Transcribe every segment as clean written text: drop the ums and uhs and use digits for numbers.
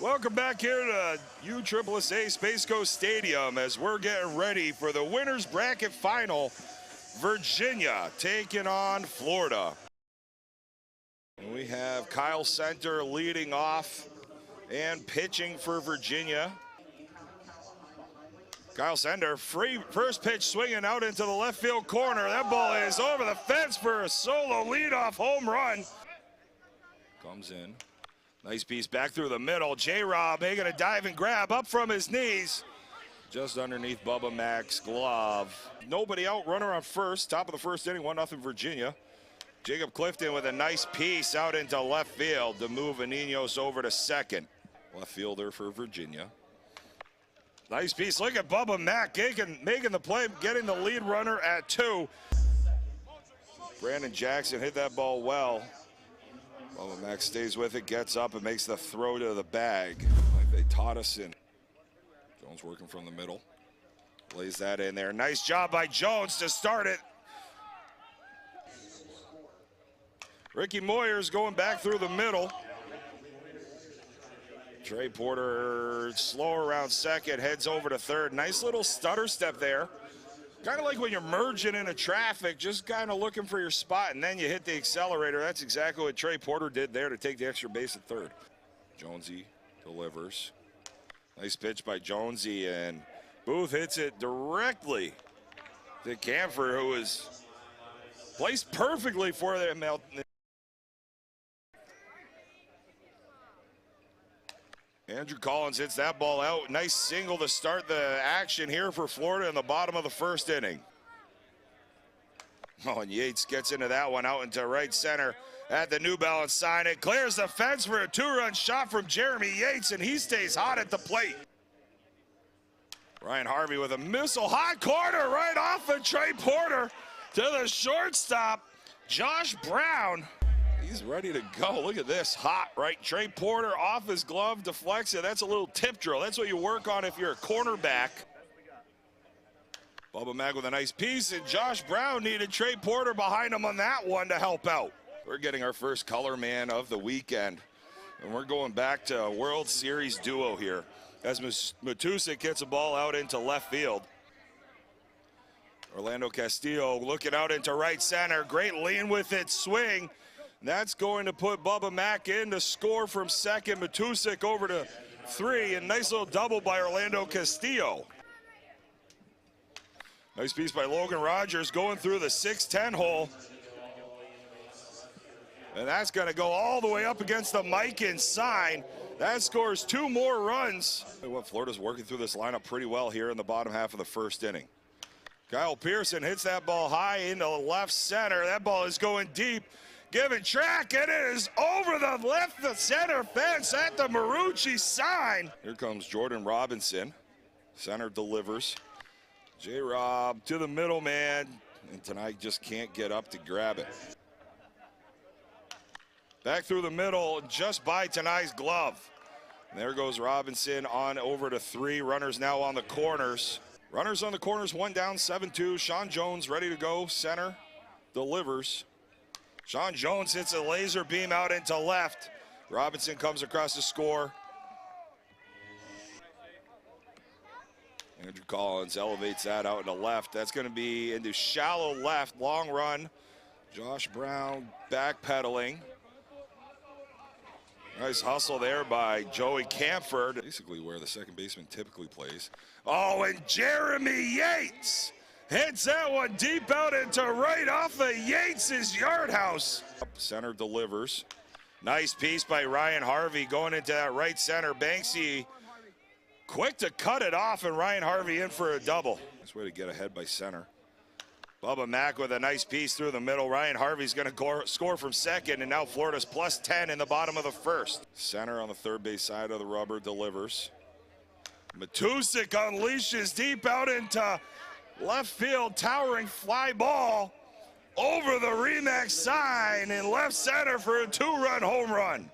Welcome back here to USSSA Space Coast Stadium as we're getting ready for the winners bracket final. Virginia taking on Florida. And we have Kyle Center leading off and pitching for Virginia. Kyle Center, first pitch swinging out into the left field corner. That ball is over the fence for a solo leadoff home run. Comes in. Nice piece back through the middle. JRowe making a dive and grab up from his knees. Just underneath Bubba Mac's glove. Nobody out, runner on first. Top of the first inning, 1-0 Virginia. Jacob Clifton with a nice piece out into left field to move Aninos over to second. Left fielder for Virginia. Nice piece. Look at Bubba Mac making the play, getting the lead runner at 2. Brandon Jackson hit that ball well. Bubba Mac stays with it, gets up, and makes the throw to the bag like they taught us in. Jones working from the middle. Lays that in there. Nice job by Jones to start it. Ricky Moyers going back through the middle. Trey Porter slow around second, heads over to third. Nice little stutter step there. Kind of like when you're merging into traffic, just kind of looking for your spot, and then you hit the accelerator. That's exactly what Trey Porter did there to take the extra base at third. Jonesy delivers. Nice pitch by Jonesy, and Booth hits it directly to Camphor, who is placed perfectly for them. Andrew Collins hits that ball out. Nice single to start the action here for Florida in the bottom of the first inning. Oh, and Yates gets into that one out into right center at the New Balance sign. It clears the fence for a 2-run shot from Jeremy Yates, and he stays hot at the plate. Ryan Harvey with a missile, hot corner right off of Trey Porter to the shortstop, Josh Brown. He's ready to go. Look at this, hot, right? Trey Porter off his glove, deflects it. That's a little tip drill. That's what you work on if you're a cornerback. Bubba Mag with a nice piece, and Josh Brown needed Trey Porter behind him on that one to help out. We're getting our first color man of the weekend, and we're going back to a World Series duo here as Matusik gets a ball out into left field. Orlando Castillo looking out into right center. Great lean with it, swing. That's going to put Bubba Mac in to score from second. Matusik over to 3, and nice little double by Orlando Castillo. Nice piece by Logan Rogers going through the 6-10 hole. And that's going to go all the way up against the Mikan sign. That scores 2 more runs. Florida's working through this lineup pretty well here in the bottom half of the first inning. Kyle Pearson hits that ball high into left center. That ball is going deep. Giving track, it is over the left center fence at the Marucci sign. Here comes Jordan Robinson. Center delivers. J-Rob to the middle man, and tonight just can't get up to grab it. Back through the middle, just by Tanai's glove. And there goes Robinson on over to 3. Runners now on the corners. Runners on the corners, 1 down, 7-2. Sean Jones ready to go. Center delivers. Sean Jones hits a laser beam out into left. Robinson comes across to score. Andrew Collins elevates that out into left. That's going to be into shallow left, long run. Josh Brown backpedaling. Nice hustle there by Joey Camphor. Basically where the second baseman typically plays. Oh, and Jeremy Yates hits that one deep out into right off of Yates' yard house. Center delivers. Nice piece by Ryan Harvey going into that right center. Banksy quick to cut it off, and Ryan Harvey in for a double. Nice way to get ahead by center. Bubba Mac with a nice piece through the middle. Ryan Harvey's going to score from second, and now Florida's +10 in the bottom of the first. Center on the third base side of the rubber delivers. Matusik unleashes deep out into left field, towering fly ball over the Remax sign in left center for a 2-run home run.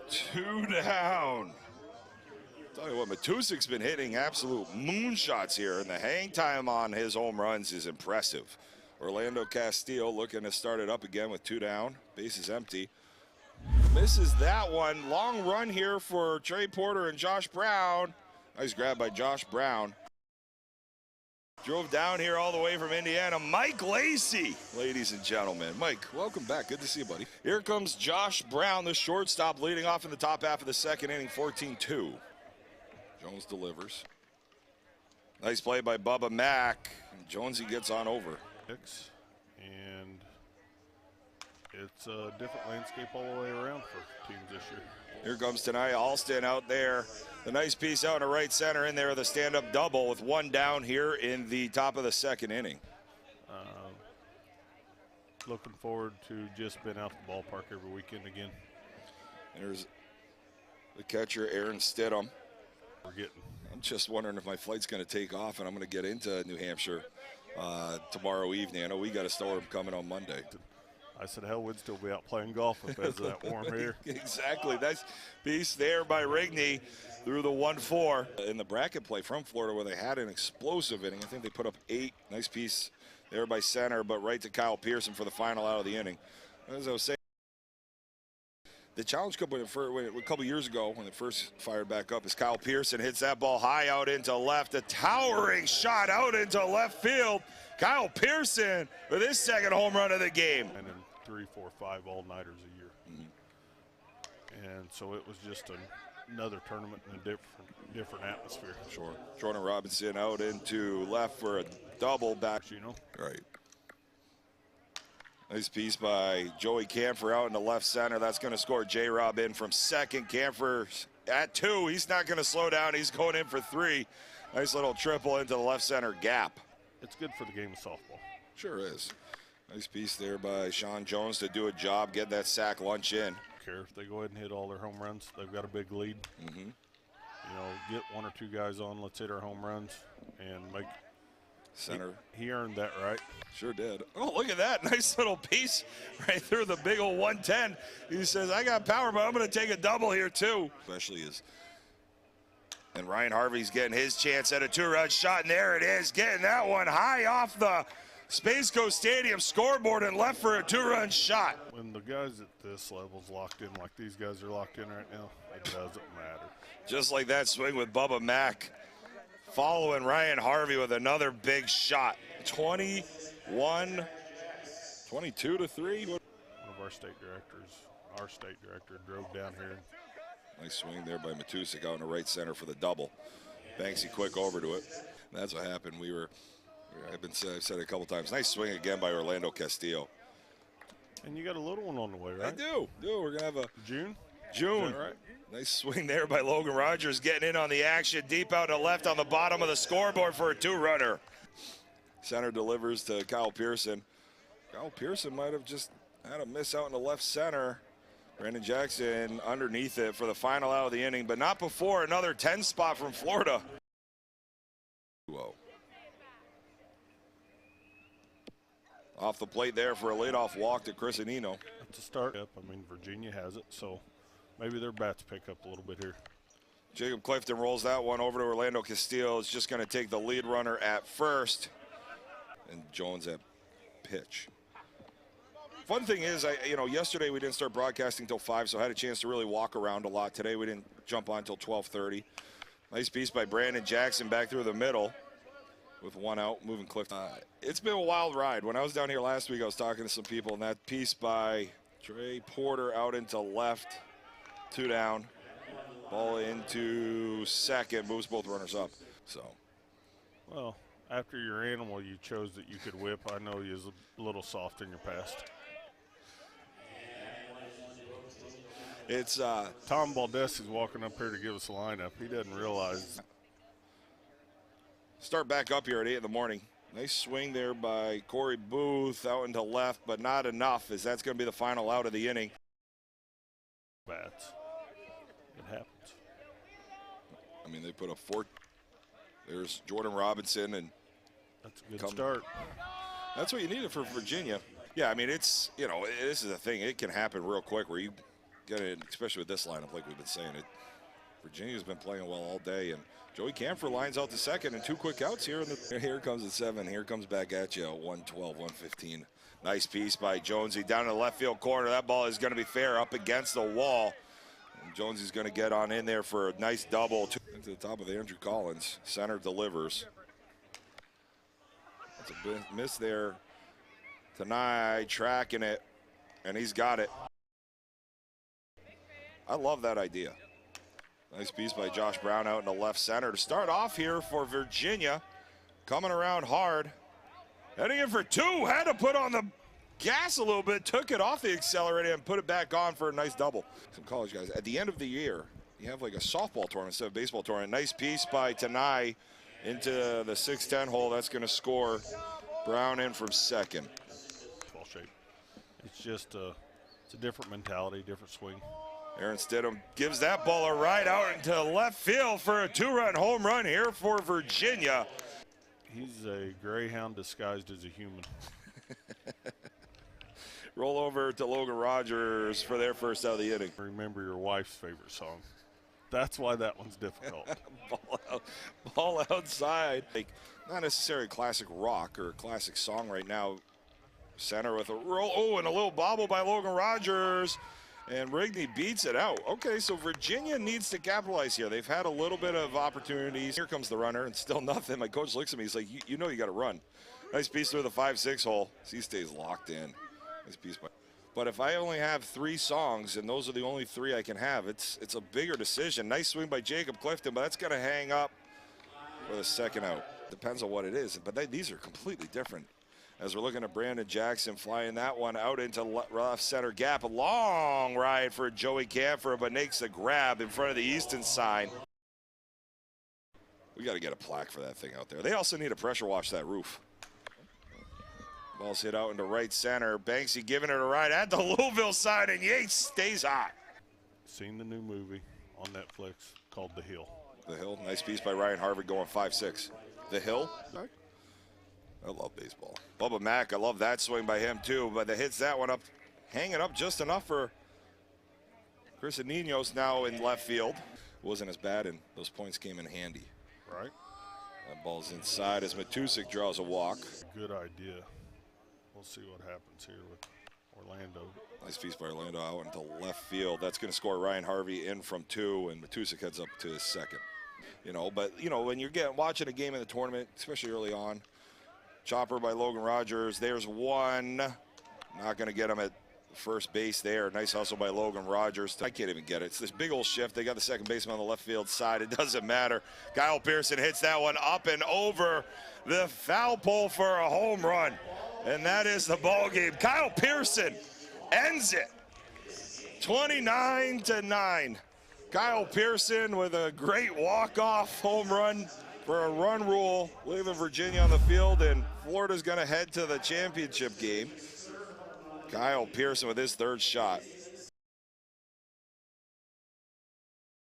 2 down. Tell you what, Matusik's been hitting absolute moonshots here, and the hang time on his home runs is impressive. Orlando Castillo looking to start it up again with 2 down. Base is empty. Misses that one. Long run here for Trey Porter and Josh Brown. Nice grab by Josh Brown. Drove down here all the way from Indiana. Mike Lacey, ladies and gentlemen. Mike, welcome back. Good to see you, buddy. Here comes Josh Brown, the shortstop, leading off in the top half of the second inning, 14-2. Jones delivers. Nice play by Bubba Mack. Jonesy gets on over. And it's a different landscape all the way around for teams this year. Here comes tonight, Alston out there. The nice piece out in the right center in there, the stand-up double with one down here in the top of the second inning. Looking forward to just being out the ballpark every weekend again. There's the catcher, Aaron Stidham. Forgetting. I'm just wondering if my flight's going to take off and I'm going to get into New Hampshire tomorrow evening. I know we got a storm coming on Monday. I said, hell, we'd still be out playing golf if that's that warm air. Exactly. Nice piece there by Rigney through the 1-4. In the bracket play from Florida where they had an explosive inning, I think they put up 8. Nice piece there by center, but right to Kyle Pearson for the final out of the inning. As I was saying, the Challenge Cup when a couple years ago when it first fired back up is Kyle Pearson hits that ball high out into left. A towering shot out into left field. Kyle Pearson with his second home run of the game. And then 3, 4, 5 all-nighters a year. And so it was just another tournament in a different atmosphere. Sure. Jordan Robinson out into left for a double back. You know. Right. Nice piece by Joey Camphor out in the left center. That's going to score JRowe in from second. Camphor at 2. He's not going to slow down. He's going in for 3. Nice little triple into the left center gap. It's good for the game of softball. Sure is. Nice piece there by Sean Jones to do a job, get that sack lunch in. Care if they go ahead and hit all their home runs. They've got a big lead. You know, get 1 or 2 guys on. Let's hit our home runs and make. Center. He earned that, right? Sure did. Oh, look at that. Nice little piece right through the big old 110. He says, I got power, but I'm going to take a double here, too. Especially is. And Ryan Harvey's getting his chance at a 2-run shot, and there it is. Getting that one high off the Space Coast Stadium scoreboard and left for a 2-run shot. When the guys at this level's locked in like these guys are locked in right now, it doesn't matter. Just like that swing with Bubba Mack. Following Ryan Harvey with another big shot. 22-3. One of our state director drove down here. Nice swing there by Matusik out in the right center for the double. Banksy quick over to it. That's what happened. I've said it a couple times. Nice swing again by Orlando Castillo. And you got a little one on the way, right? I do. We're going to have a June. Is that right? Nice swing there by Logan Rogers, getting in on the action, deep out to left on the bottom of the scoreboard for a 2-runner. Center delivers to Kyle Pearson. Kyle Pearson might have just had a miss out in the left center. Brandon Jackson underneath it for the final out of the inning, but not before another 10 spot from Florida. Whoa. Off the plate there for a leadoff walk to Chris Anino. That's a start. I mean, Virginia has it, so maybe their bats pick up a little bit here. Jacob Clifton rolls that one over to Orlando Castillo. It's just going to take the lead runner at first. And Jones at pitch. Fun thing is, yesterday we didn't start broadcasting till 5, so I had a chance to really walk around a lot. Today we didn't jump on until 12:30. Nice piece by Brandon Jackson back through the middle with 1 out, moving Clifton. It's been a wild ride. When I was down here last week, I was talking to some people, and that piece by Trey Porter out into left, 2 down. Ball into second, moves both runners up. So, well, after your animal you chose that you could whip, I know you was a little soft in your past. It's Tom Baldessi's walking up here to give us a lineup. He doesn't realize. Start back up here at 8 in the morning. Nice swing there by Corey Booth out into left, but not enough, as that's going to be the final out of the inning. Bats. It happens. I mean, they put a 4. There's Jordan Robinson, and that's a good start. That's what you needed for Virginia. Yeah, I mean, it's, this is a thing. It can happen real quick where you get it, especially with this lineup, like we've been saying. Virginia's been playing well all day, and Joey Camphor lines out to second and 2 quick outs here. Here comes at 7. Here comes back at you at 112, 115. Nice piece by Jonesy down in the left field corner. That ball is going to be fair up against the wall. And Jonesy's going to get on in there for a nice double to the top of Andrew Collins. Center delivers. That's a miss there. Tonight tracking it, and he's got it. I love that idea. Nice piece by Josh Brown out in the left center to start off here for Virginia. Coming around hard. Heading in for two, had to put on the gas a little bit, took it off the accelerator and put it back on for a nice double. Some college guys, at the end of the year, you have like a softball tournament instead of baseball tournament. Nice piece by Tanai into the 6-10 hole. That's going to score Brown in from second. Ball shape. It's just it's a different mentality, different swing. Aaron Stidham gives that ball a ride out into left field for a 2-run home run here for Virginia. He's a greyhound disguised as a human. Roll over to Logan Rogers for their first out of the inning. Remember your wife's favorite song. That's why that one's difficult. Ball outside. Like, not necessarily classic rock or classic song right now. Center with a roll. Oh, and a little bobble by Logan Rogers. And Rigney beats it out. Okay, so Virginia needs to capitalize here. They've had a little bit of opportunities. Here comes the runner, and still nothing. My coach looks at me. He's like, you know you got to run. Nice piece through the 5-6 hole. He stays locked in. Nice piece. But if I only have 3 songs, and those are the only 3 I can have, it's a bigger decision. Nice swing by Jacob Clifton, but that's going to hang up for the second out. Depends on what it is, but these are completely different. As we're looking at Brandon Jackson flying that one out into left center gap. A long ride for Joey Camphor, but makes a grab in front of the Easton sign. We got to get a plaque for that thing out there. They also need to pressure wash that roof. Ball's hit out into right center. Banksy giving it a ride at the Louisville side, and Yates stays hot. Seen the new movie on Netflix called The Hill. The Hill, nice piece by Ryan Harvard going 5-6. The Hill? I love baseball. Bubba Mack, I love that swing by him too, but it hits that one up, hanging up just enough for Chris Ninos now in left field. Wasn't as bad, and those points came in handy. Right. That ball's inside as Matusik draws a walk. Good idea. We'll see what happens here with Orlando. Nice piece by Orlando out into left field. That's going to score Ryan Harvey in from 2, and Matusik heads up to his second. But when you're watching a game in the tournament, especially early on, chopper by Logan Rogers. There's one. Not going to get him at first base there. Nice hustle by Logan Rogers. I can't even get it. It's this big old shift. They got the second baseman on the left field side. It doesn't matter. Kyle Pearson hits that one up and over the foul pole for a home run. And that is the ball game. Kyle Pearson ends it. 29-9. Kyle Pearson with a great walk-off home run for a run rule, leaving Virginia on the field, and Florida's going to head to the championship game. Kyle Pearson with his third shot.